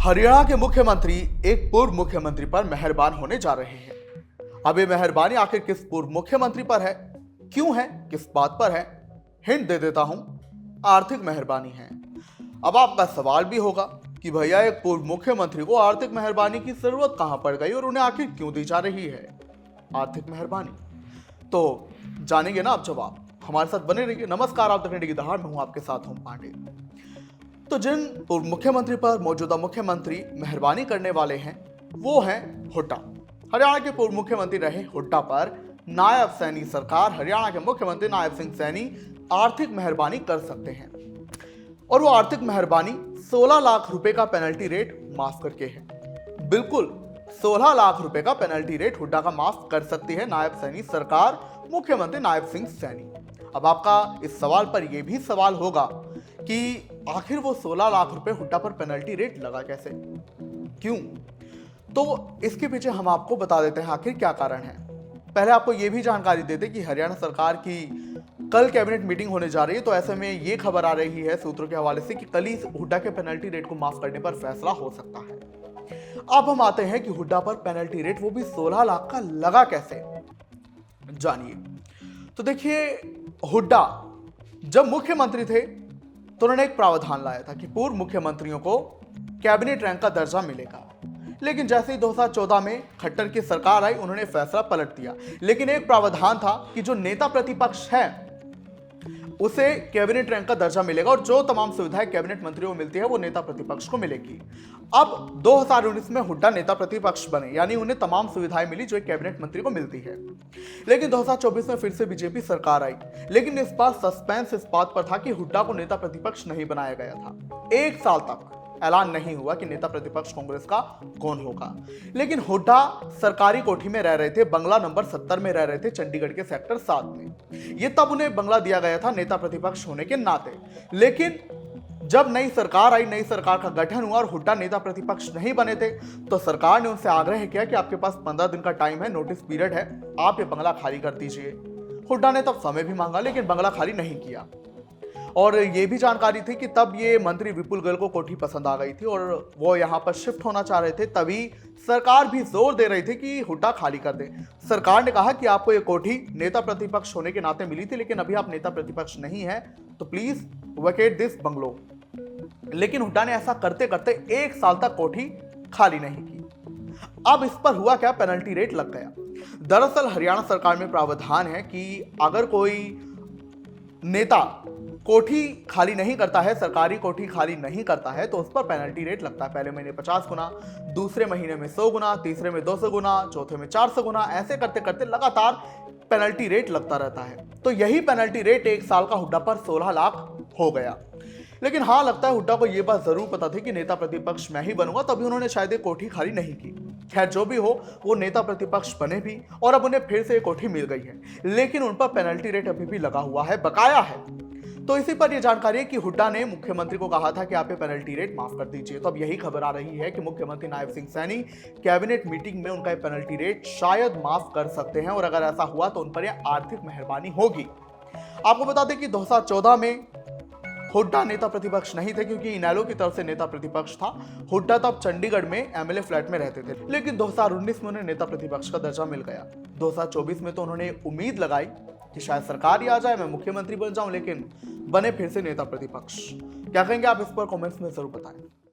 हरियाणा के मुख्यमंत्री एक पूर्व मुख्यमंत्री पर मेहरबान होने जा रहे हैं। अब ये मेहरबानी आखिर किस पूर्व मुख्यमंत्री पर है, क्यों है, किस बात पर है, हिंट दे देता हूं, आर्थिक मेहरबानी है। अब आपका सवाल भी होगा कि भैया एक पूर्व मुख्यमंत्री को आर्थिक मेहरबानी की जरूरत कहां पड़ गई और उन्हें आखिर क्यों दी जा रही है आर्थिक मेहरबानी। तो जानेंगे ना आप जवाब, हमारे साथ बने रहिए। नमस्कार, आप देख रहे हैं डिगी दहाड़, मैं हूं आपके साथ हूं पांडे। तो जिन पूर्व मुख्यमंत्री पर मौजूदा मुख्यमंत्री मेहरबानी करने वाले हैं वो हैं हुड्डा। हरियाणा के पूर्व मुख्यमंत्री रहे हुड्डा पर नायब सैनी सरकार, हरियाणा के मुख्यमंत्री नायब सिंह सैनी आर्थिक मेहरबानी कर सकते हैं। और वो आर्थिक मेहरबानी 16 लाख रुपए का पेनल्टी रेट माफ करके है। बिल्कुल 16 लाख रुपए का पेनल्टी रेट हुड्डा का माफ कर सकती है नायब सैनी सरकार, मुख्यमंत्री नायब सिंह सैनी। अब आपका इस सवाल पर यह भी सवाल होगा कि आखिर वो 16 लाख रुपए हुड्डा पर पेनल्टी रेट लगा कैसे, क्यों? तो इसके पीछे हम आपको बता देते हैं आखिर क्या कारण है। पहले आपको यह भी जानकारी देते कि हरियाणा सरकार की कल कैबिनेट मीटिंग होने जा रही है। तो ऐसे में ये खबर आ रही है सूत्रों के हवाले से कि कल ही हुड्डा के पेनल्टी रेट को माफ करने पर फैसला हो सकता है। अब हम आते हैं कि हुड्डा पर पेनल्टी रेट वो भी 16 लाख का लगा कैसे, जानिए। तो देखिए, हुड्डा जब मुख्यमंत्री थे तो उन्होंने एक प्रावधान लाया था कि पूर्व मुख्यमंत्रियों को कैबिनेट रैंक का दर्जा मिलेगा। लेकिन जैसे ही 2014 में खट्टर की सरकार आई, उन्होंने फैसला पलट दिया। लेकिन एक प्रावधान था कि जो नेता प्रतिपक्ष है उसे कैबिनेट रैंक का दर्जा मिलेगा और जो तमाम सुविधाएं कैबिनेट मंत्रियों को मिलती है वो नेता प्रतिपक्ष को मिलेगी। अब 2019 में हुड्डा नेता प्रतिपक्ष बने, यानी उन्हें तमाम सुविधाएं मिली जो एक कैबिनेट मंत्री को मिलती है। लेकिन 2024 में फिर से बीजेपी सरकार आई, लेकिन इस बार सस्पेंस इस बात पर था कि हुड्डा को नेता प्रतिपक्ष नहीं बनाया गया था। एक साल तक ऐलान नहीं हुआ कि नेता प्रतिपक्ष कांग्रेस का कौन होगा। लेकिन हुड्डा सरकारी कोठी में रह रहे थे, बंगला नंबर 70 में रह रहे थे, चंडीगढ़ के सेक्टर 7 में। ये तब उन्हें बंगला दिया गया था नेता प्रतिपक्ष होने के नाते। लेकिन जब नई सरकार आई, नई सरकार का गठन हुआ और हुड्डा नेता प्रतिपक्ष नहीं बने थे, तो सरकार ने उनसे आग्रह किया कि आपके पास 15 दिन का टाइम है, नोटिस पीरियड है, आप ये बंगला खाली कर दीजिए। हुड्डा ने तब समय भी मांगा लेकिन बंगला खाली नहीं किया। और ये भी जानकारी थी कि तब ये मंत्री विपुल गोयल को कोठी पसंद आ गई थी और वो यहाँ पर शिफ्ट होना चाह रहे थे। तभी सरकार भी जोर दे रही थी कि हुड्डा खाली कर दे। सरकार ने कहा कि आपको ये कोठी नेता प्रतिपक्ष होने के नाते मिली थी, लेकिन अभी आप नेता प्रतिपक्ष नहीं है, तो प्लीज वेकेट दिस बंगलो। लेकिन हुड्डा ने ऐसा करते करते 1 साल तक कोठी खाली नहीं की। अब इस पर हुआ क्या, पेनल्टी रेट लग गया। दरअसल हरियाणा सरकार में प्रावधान है कि अगर कोई नेता कोठी खाली नहीं करता है, सरकारी कोठी खाली नहीं करता है, तो उस पर पेनल्टी रेट लगता है। पहले महीने 50 गुना, दूसरे महीने में 100 गुना, तीसरे में 200 गुना, चौथे में 400 गुना, ऐसे करते करते लगातार पेनल्टी रेट लगता रहता है। तो यही पेनल्टी रेट 1 साल का हुड्डा पर 16 लाख हो गया। लेकिन हाँ, लगता है हुड्डा को यह बात जरूर पता थी कि नेता प्रतिपक्ष मैं ही बनूंगा, तभी उन्होंने शायद एक कोठी खाली नहीं की। खैर जो भी हो, वो नेता प्रतिपक्ष बने भी और अब उन्हें फिर से एक कोठी मिल गई है, लेकिन उन पर पेनल्टी रेट अभी भी लगा हुआ है, बकाया है। तो इसी पर यह जानकारी है कि हुड्डा ने मुख्यमंत्री को कहा था कि आप ये पेनल्टी रेट माफ कर दीजिए। तो अब यही खबर आ रही है कि मुख्यमंत्री नायब सिंह सैनी कैबिनेट मीटिंग में उनका पेनल्टी रेट शायद माफ कर सकते हैं और अगर ऐसा हुआ तो उन पर यह आर्थिक मेहरबानी होगी। आपको बता दें कि 2014 में हुड्डा नेता प्रतिपक्ष नहीं थे क्योंकि इनेलो की तरफ से नेता प्रतिपक्ष था। हुड्डा तब चंडीगढ़ में एमएलए फ्लैट में रहते थे, लेकिन 2019 में उन्हें नेता प्रतिपक्ष का दर्जा मिल गया। 2024 में तो उन्होंने उम्मीद लगाई कि शायद सरकार ही आ जाए, मैं मुख्यमंत्री बन जाऊं, लेकिन बने फिर से नेता प्रतिपक्ष। क्या कहेंगे आप इस पर कमेंट्स में जरूर बताएं।